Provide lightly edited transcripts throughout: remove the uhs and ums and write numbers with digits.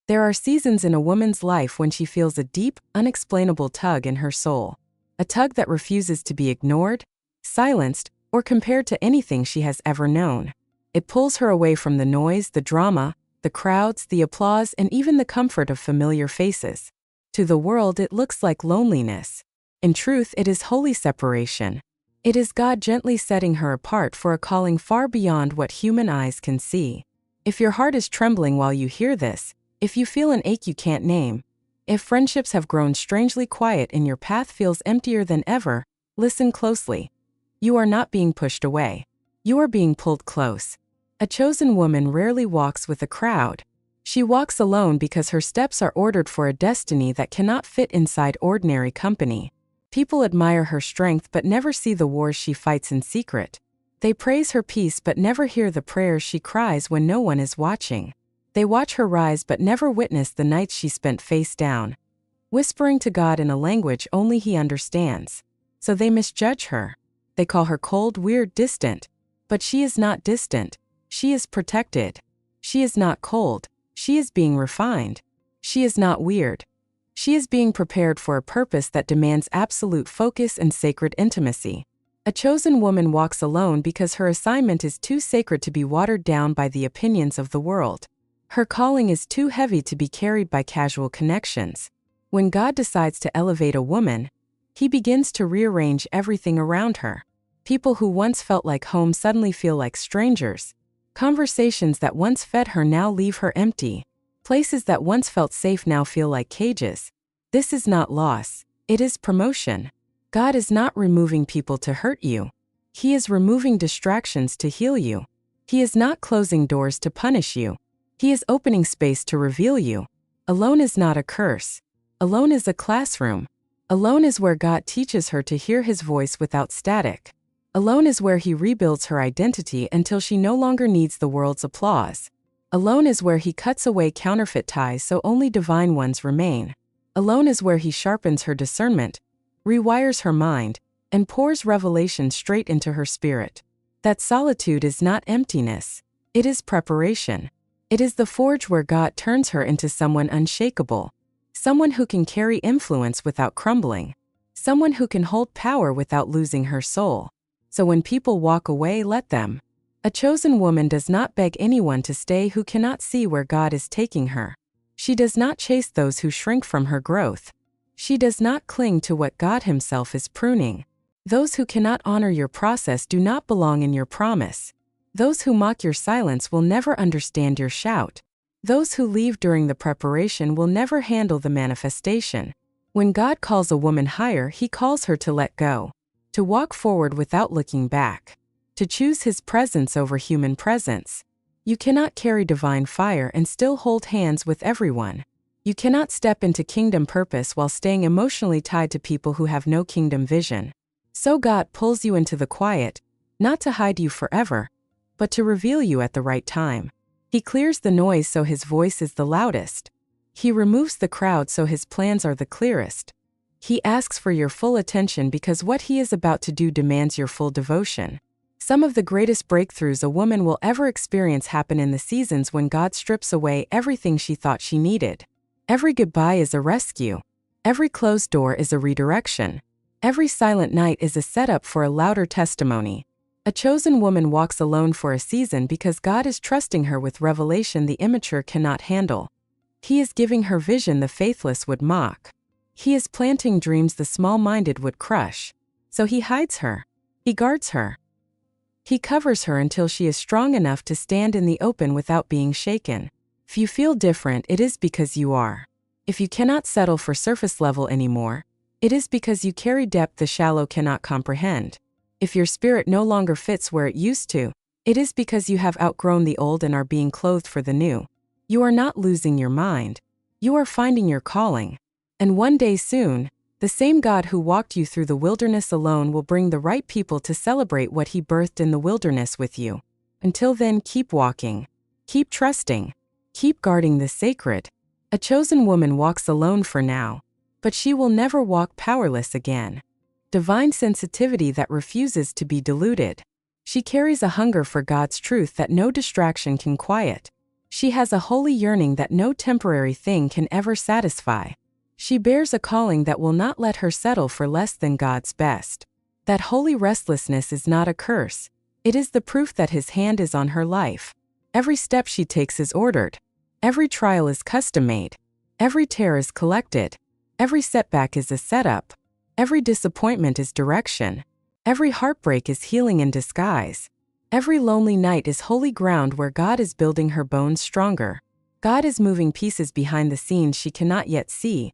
There are seasons in a woman's life when she feels a deep, unexplainable tug in her soul. A tug that refuses to be ignored, silenced, or compared to anything she has ever known. It pulls her away from the noise, the drama, the crowds, the applause, and even the comfort of familiar faces. To the world, it looks like loneliness. In truth, it is holy separation. It is God gently setting her apart for a calling far beyond what human eyes can see. If your heart is trembling while you hear this, if you feel an ache you can't name, if friendships have grown strangely quiet and your path feels emptier than ever, listen closely. You are not being pushed away. You are being pulled close. A chosen woman rarely walks with a crowd. She walks alone because her steps are ordered for a destiny that cannot fit inside ordinary company. People admire her strength but never see the wars she fights in secret. They praise her peace but never hear the prayers she cries when no one is watching. They watch her rise but never witness the nights she spent face down, whispering to God in a language only He understands. So they misjudge her. They call her cold, weird, distant. But she is not distant. She is protected. She is not cold. She is being refined. She is not weird. She is being prepared for a purpose that demands absolute focus and sacred intimacy. A chosen woman walks alone because her assignment is too sacred to be watered down by the opinions of the world. Her calling is too heavy to be carried by casual connections. When God decides to elevate a woman, He begins to rearrange everything around her. People who once felt like home suddenly feel like strangers. Conversations that once fed her now leave her empty. Places that once felt safe now feel like cages. This is not loss. It is promotion. God is not removing people to hurt you. He is removing distractions to heal you. He is not closing doors to punish you. He is opening space to reveal you. Alone is not a curse. Alone is a classroom. Alone is where God teaches her to hear His voice without static. Alone is where He rebuilds her identity until she no longer needs the world's applause. Alone is where He cuts away counterfeit ties so only divine ones remain. Alone is where He sharpens her discernment, rewires her mind, and pours revelation straight into her spirit. That solitude is not emptiness. It is preparation. It is the forge where God turns her into someone unshakable. Someone who can carry influence without crumbling. Someone who can hold power without losing her soul. So when people walk away, let them. A chosen woman does not beg anyone to stay who cannot see where God is taking her. She does not chase those who shrink from her growth. She does not cling to what God Himself is pruning. Those who cannot honor your process do not belong in your promise. Those who mock your silence will never understand your shout. Those who leave during the preparation will never handle the manifestation. When God calls a woman higher, He calls her to let go. To walk forward without looking back. To choose His presence over human presence. You cannot carry divine fire and still hold hands with everyone. You cannot step into kingdom purpose while staying emotionally tied to people who have no kingdom vision. So God pulls you into the quiet, not to hide you forever, but to reveal you at the right time. He clears the noise so His voice is the loudest. He removes the crowd so His plans are the clearest. He asks for your full attention because what He is about to do demands your full devotion. Some of the greatest breakthroughs a woman will ever experience happen in the seasons when God strips away everything she thought she needed. Every goodbye is a rescue. Every closed door is a redirection. Every silent night is a setup for a louder testimony. A chosen woman walks alone for a season because God is trusting her with revelation the immature cannot handle. He is giving her vision the faithless would mock. He is planting dreams the small-minded would crush. So He hides her. He guards her. He covers her until she is strong enough to stand in the open without being shaken. If you feel different, it is because you are. If you cannot settle for surface level anymore, it is because you carry depth the shallow cannot comprehend. If your spirit no longer fits where it used to, it is because you have outgrown the old and are being clothed for the new. You are not losing your mind. You are finding your calling. And one day soon, the same God who walked you through the wilderness alone will bring the right people to celebrate what He birthed in the wilderness with you. Until then, keep walking. Keep trusting. Keep guarding the sacred. A chosen woman walks alone for now, but she will never walk powerless again. Divine sensitivity that refuses to be diluted. She carries a hunger for God's truth that no distraction can quiet. She has a holy yearning that no temporary thing can ever satisfy. She bears a calling that will not let her settle for less than God's best. That holy restlessness is not a curse. It is the proof that His hand is on her life. Every step she takes is ordered. Every trial is custom-made. Every tear is collected. Every setback is a setup. Every disappointment is direction. Every heartbreak is healing in disguise. Every lonely night is holy ground where God is building her bones stronger. God is moving pieces behind the scenes she cannot yet see,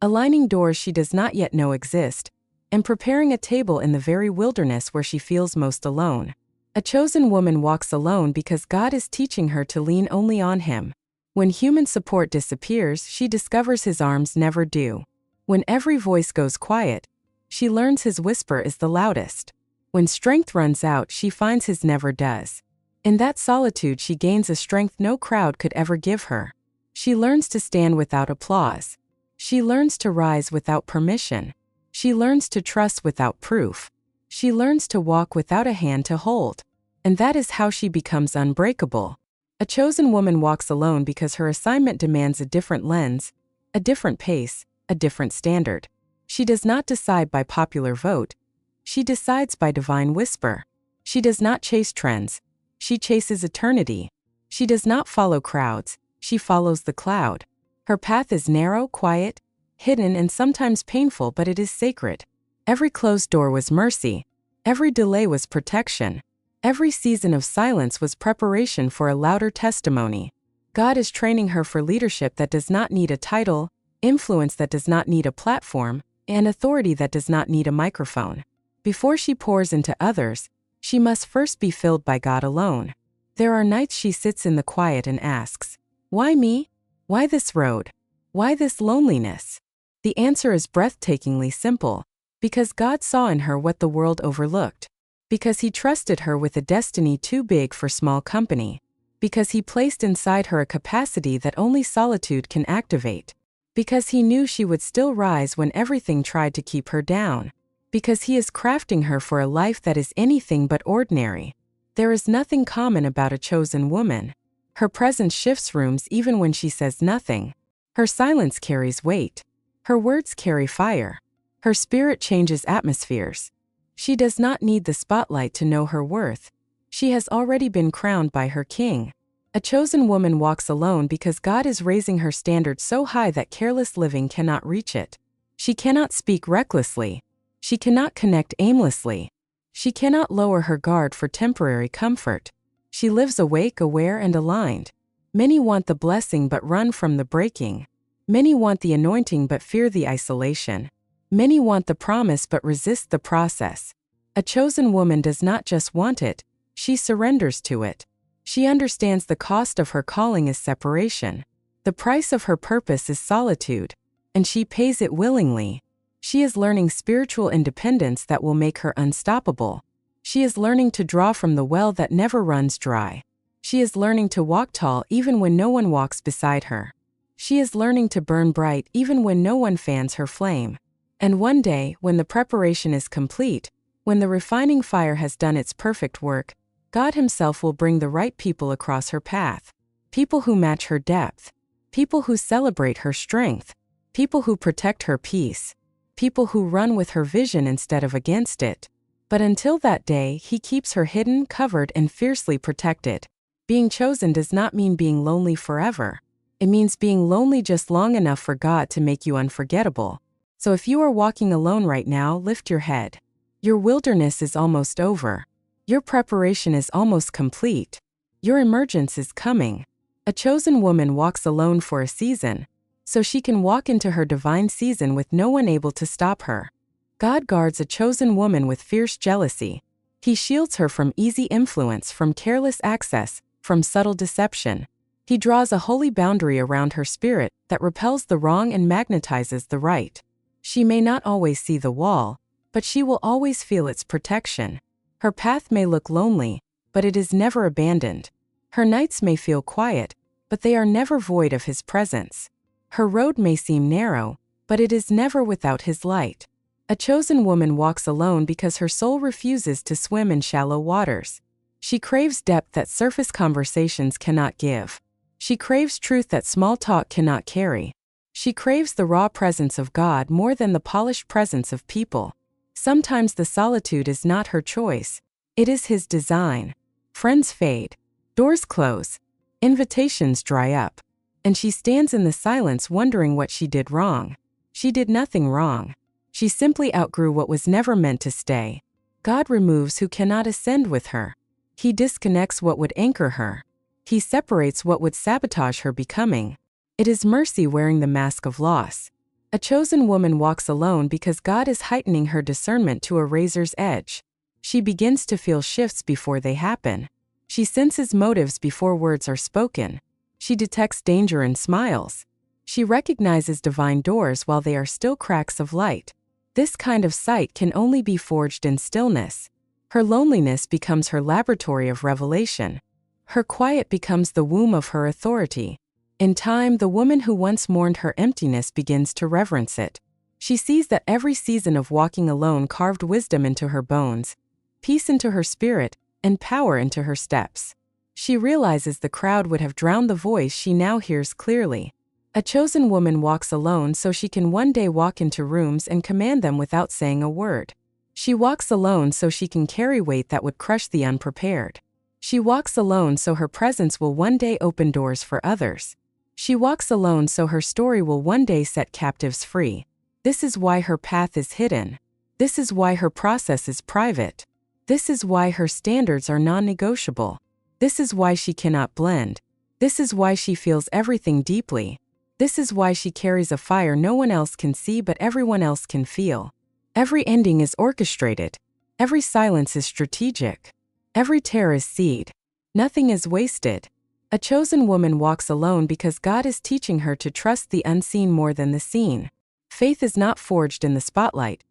aligning doors she does not yet know exist, and preparing a table in the very wilderness where she feels most alone. A chosen woman walks alone because God is teaching her to lean only on Him. When human support disappears, she discovers His arms never do. When every voice goes quiet, she learns His whisper is the loudest. When strength runs out, she finds His never does. In that solitude she gains a strength no crowd could ever give her. She learns to stand without applause. She learns to rise without permission. She learns to trust without proof. She learns to walk without a hand to hold. And that is how she becomes unbreakable. A chosen woman walks alone because her assignment demands a different lens, a different pace, a different standard. She does not decide by popular vote. She decides by divine whisper. She does not chase trends. She chases eternity. She does not follow crowds. She follows the cloud. Her path is narrow, quiet, hidden, and sometimes painful, but it is sacred. Every closed door was mercy. Every delay was protection. Every season of silence was preparation for a louder testimony. God is training her for leadership that does not need a title, influence that does not need a platform, and authority that does not need a microphone. Before she pours into others, she must first be filled by God alone. There are nights she sits in the quiet and asks, "Why me? Why this road? Why this loneliness?" The answer is breathtakingly simple. Because God saw in her what the world overlooked. Because He trusted her with a destiny too big for small company. Because He placed inside her a capacity that only solitude can activate. Because He knew she would still rise when everything tried to keep her down. Because He is crafting her for a life that is anything but ordinary. There is nothing common about a chosen woman. Her presence shifts rooms even when she says nothing. Her silence carries weight. Her words carry fire. Her spirit changes atmospheres. She does not need the spotlight to know her worth. She has already been crowned by her King. A chosen woman walks alone because God is raising her standard so high that careless living cannot reach it. She cannot speak recklessly. She cannot connect aimlessly. She cannot lower her guard for temporary comfort. She lives awake, aware, and aligned. Many want the blessing but run from the breaking. Many want the anointing but fear the isolation. Many want the promise but resist the process. A chosen woman does not just want it, she surrenders to it. She understands the cost of her calling is separation. The price of her purpose is solitude, and she pays it willingly. She is learning spiritual independence that will make her unstoppable. She is learning to draw from the well that never runs dry. She is learning to walk tall even when no one walks beside her. She is learning to burn bright even when no one fans her flame. And one day, when the preparation is complete, when the refining fire has done its perfect work, God Himself will bring the right people across her path. People who match her depth. People who celebrate her strength. People who protect her peace. People who run with her vision instead of against it. But until that day, He keeps her hidden, covered, and fiercely protected. Being chosen does not mean being lonely forever. It means being lonely just long enough for God to make you unforgettable. So if you are walking alone right now, lift your head. Your wilderness is almost over. Your preparation is almost complete. Your emergence is coming. A chosen woman walks alone for a season, so she can walk into her divine season with no one able to stop her. God guards a chosen woman with fierce jealousy. He shields her from easy influence, from careless access, from subtle deception. He draws a holy boundary around her spirit that repels the wrong and magnetizes the right. She may not always see the wall, but she will always feel its protection. Her path may look lonely, but it is never abandoned. Her nights may feel quiet, but they are never void of His presence. Her road may seem narrow, but it is never without His light. A chosen woman walks alone because her soul refuses to swim in shallow waters. She craves depth that surface conversations cannot give. She craves truth that small talk cannot carry. She craves the raw presence of God more than the polished presence of people. Sometimes the solitude is not her choice. It is His design. Friends fade. Doors close. Invitations dry up. And she stands in the silence wondering what she did wrong. She did nothing wrong. She simply outgrew what was never meant to stay. God removes who cannot ascend with her. He disconnects what would anchor her. He separates what would sabotage her becoming. It is mercy wearing the mask of loss. A chosen woman walks alone because God is heightening her discernment to a razor's edge. She begins to feel shifts before they happen. She senses motives before words are spoken. She detects danger in smiles. She recognizes divine doors while they are still cracks of light. This kind of sight can only be forged in stillness. Her loneliness becomes her laboratory of revelation. Her quiet becomes the womb of her authority. In time, the woman who once mourned her emptiness begins to reverence it. She sees that every season of walking alone carved wisdom into her bones, peace into her spirit, and power into her steps. She realizes the crowd would have drowned the voice she now hears clearly. A chosen woman walks alone so she can one day walk into rooms and command them without saying a word. She walks alone so she can carry weight that would crush the unprepared. She walks alone so her presence will one day open doors for others. She walks alone so her story will one day set captives free. This is why her path is hidden. This is why her process is private. This is why her standards are non-negotiable. This is why she cannot blend. This is why she feels everything deeply. This is why she carries a fire no one else can see but everyone else can feel. Every ending is orchestrated. Every silence is strategic. Every tear is seed. Nothing is wasted. A chosen woman walks alone because God is teaching her to trust the unseen more than the seen. Faith is not forged in the spotlight.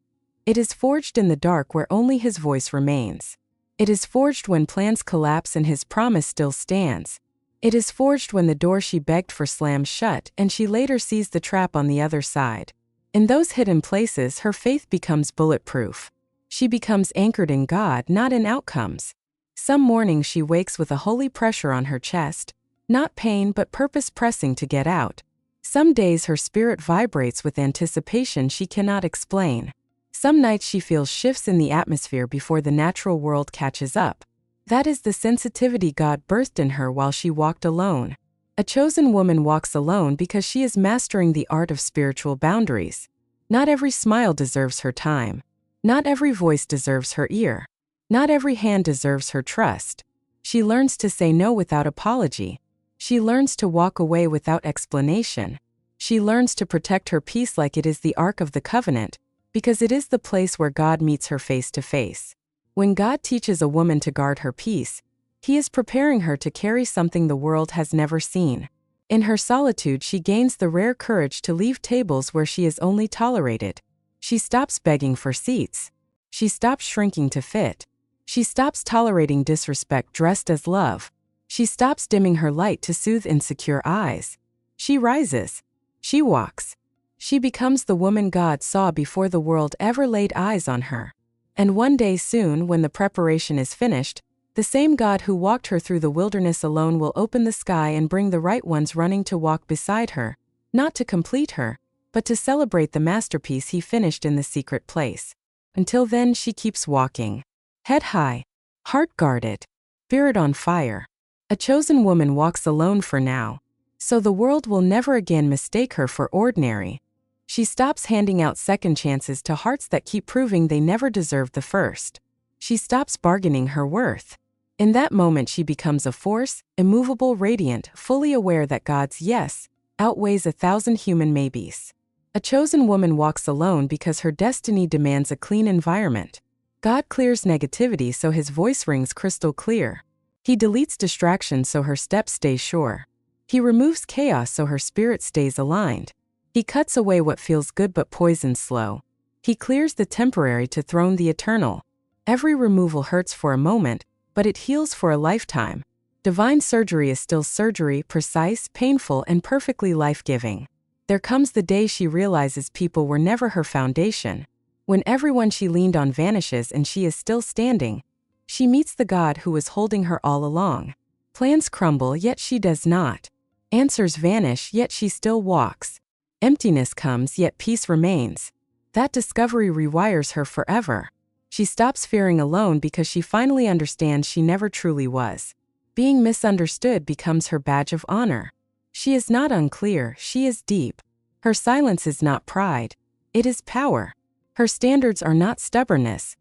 It is forged in the dark where only His voice remains. It is forged when plans collapse and His promise still stands. It is forged when the door she begged for slams shut and she later sees the trap on the other side. In those hidden places, her faith becomes bulletproof. She becomes anchored in God, not in outcomes. Some mornings she wakes with a holy pressure on her chest, not pain but purpose pressing to get out. Some days her spirit vibrates with anticipation she cannot explain. Some nights she feels shifts in the atmosphere before the natural world catches up. That is the sensitivity God birthed in her while she walked alone. A chosen woman walks alone because she is mastering the art of spiritual boundaries. Not every smile deserves her time. Not every voice deserves her ear. Not every hand deserves her trust. She learns to say no without apology. She learns to walk away without explanation. She learns to protect her peace like it is the Ark of the Covenant, because it is the place where God meets her face to face. When God teaches a woman to guard her peace, He is preparing her to carry something the world has never seen. In her solitude, she gains the rare courage to leave tables where she is only tolerated. She stops begging for seats. She stops shrinking to fit. She stops tolerating disrespect dressed as love. She stops dimming her light to soothe insecure eyes. She rises. She walks. She becomes the woman God saw before the world ever laid eyes on her. And one day soon, when the preparation is finished, the same God who walked her through the wilderness alone will open the sky and bring the right ones running to walk beside her, not to complete her, but to celebrate the masterpiece He finished in the secret place. Until then, she keeps walking. Head high, heart guarded, spirit on fire. A chosen woman walks alone for now, so the world will never again mistake her for ordinary. She stops handing out second chances to hearts that keep proving they never deserved the first. She stops bargaining her worth. In that moment, she becomes a force, immovable, radiant, fully aware that God's yes outweighs 1,000 human maybes. A chosen woman walks alone because her destiny demands a clean environment. God clears negativity so His voice rings crystal clear. He deletes distractions so her steps stay sure. He removes chaos so her spirit stays aligned. He cuts away what feels good but poisons slow. He clears the temporary to throne the eternal. Every removal hurts for a moment, but it heals for a lifetime. Divine surgery is still surgery, precise, painful, and perfectly life-giving. There comes the day she realizes people were never her foundation. When everyone she leaned on vanishes and she is still standing, she meets the God who was holding her all along. Plans crumble, yet she does not. Answers vanish, yet she still walks. Emptiness comes, yet peace remains. That discovery rewires her forever. She stops fearing alone because she finally understands she never truly was. Being misunderstood becomes her badge of honor. She is not unclear, she is deep. Her silence is not pride, it is power. Her standards are not stubbornness,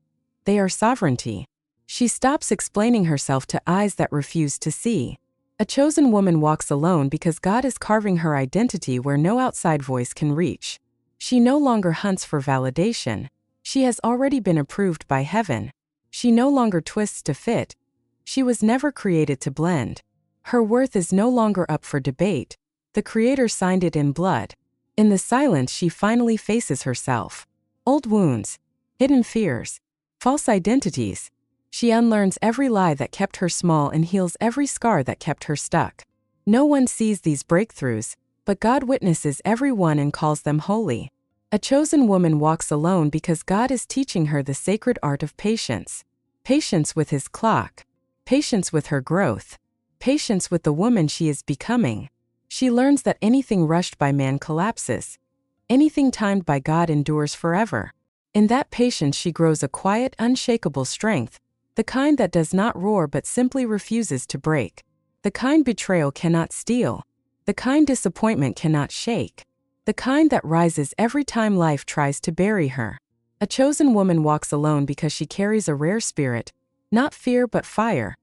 they are sovereignty. She stops explaining herself to eyes that refuse to see. A chosen woman walks alone because God is carving her identity where no outside voice can reach. She no longer hunts for validation. She has already been approved by heaven. She no longer twists to fit. She was never created to blend. Her worth is no longer up for debate. The Creator signed it in blood. In the silence, she finally faces herself. Old wounds, hidden fears, false identities. She unlearns every lie that kept her small and heals every scar that kept her stuck. No one sees these breakthroughs, but God witnesses every one and calls them holy. A chosen woman walks alone because God is teaching her the sacred art of patience. Patience with His clock. Patience with her growth. Patience with the woman she is becoming. She learns that anything rushed by man collapses. Anything timed by God endures forever. In that patience she grows a quiet, unshakable strength, the kind that does not roar but simply refuses to break. The kind betrayal cannot steal. The kind disappointment cannot shake. The kind that rises every time life tries to bury her. A chosen woman walks alone because she carries a rare spirit, not fear but fire,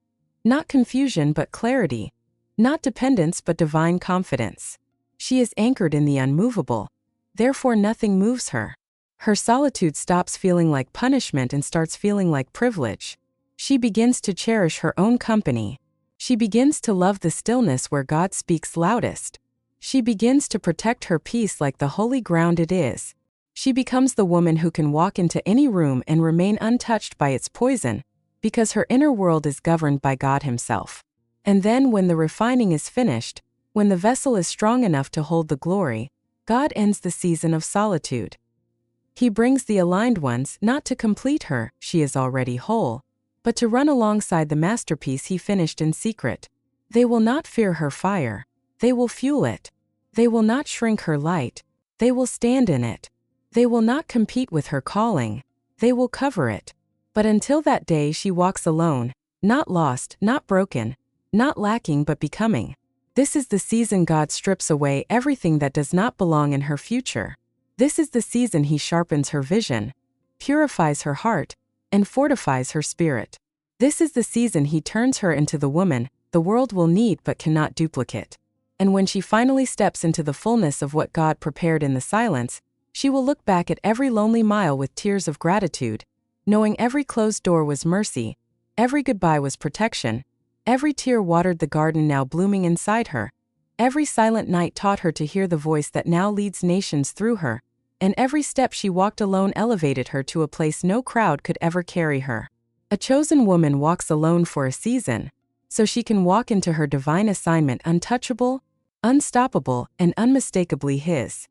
not confusion but clarity, not dependence but divine confidence. She is anchored in the unmovable, therefore nothing moves her. Her solitude stops feeling like punishment and starts feeling like privilege. She begins to cherish her own company. She begins to love the stillness where God speaks loudest. She begins to protect her peace like the holy ground it is. She becomes the woman who can walk into any room and remain untouched by its poison, because her inner world is governed by God Himself. And then when the refining is finished, when the vessel is strong enough to hold the glory, God ends the season of solitude. He brings the aligned ones not to complete her, she is already whole, but to run alongside the masterpiece He finished in secret. They will not fear her fire. They will fuel it. They will not shrink her light. They will stand in it. They will not compete with her calling. They will cover it. But until that day she walks alone, not lost, not broken, not lacking but becoming. This is the season God strips away everything that does not belong in her future. This is the season He sharpens her vision, purifies her heart, and fortifies her spirit. This is the season He turns her into the woman the world will need but cannot duplicate. And when she finally steps into the fullness of what God prepared in the silence, she will look back at every lonely mile with tears of gratitude, knowing every closed door was mercy, every goodbye was protection, every tear watered the garden now blooming inside her, every silent night taught her to hear the voice that now leads nations through her, and every step she walked alone elevated her to a place no crowd could ever carry her. A chosen woman walks alone for a season, so she can walk into her divine assignment untouchable, unstoppable, and unmistakably His.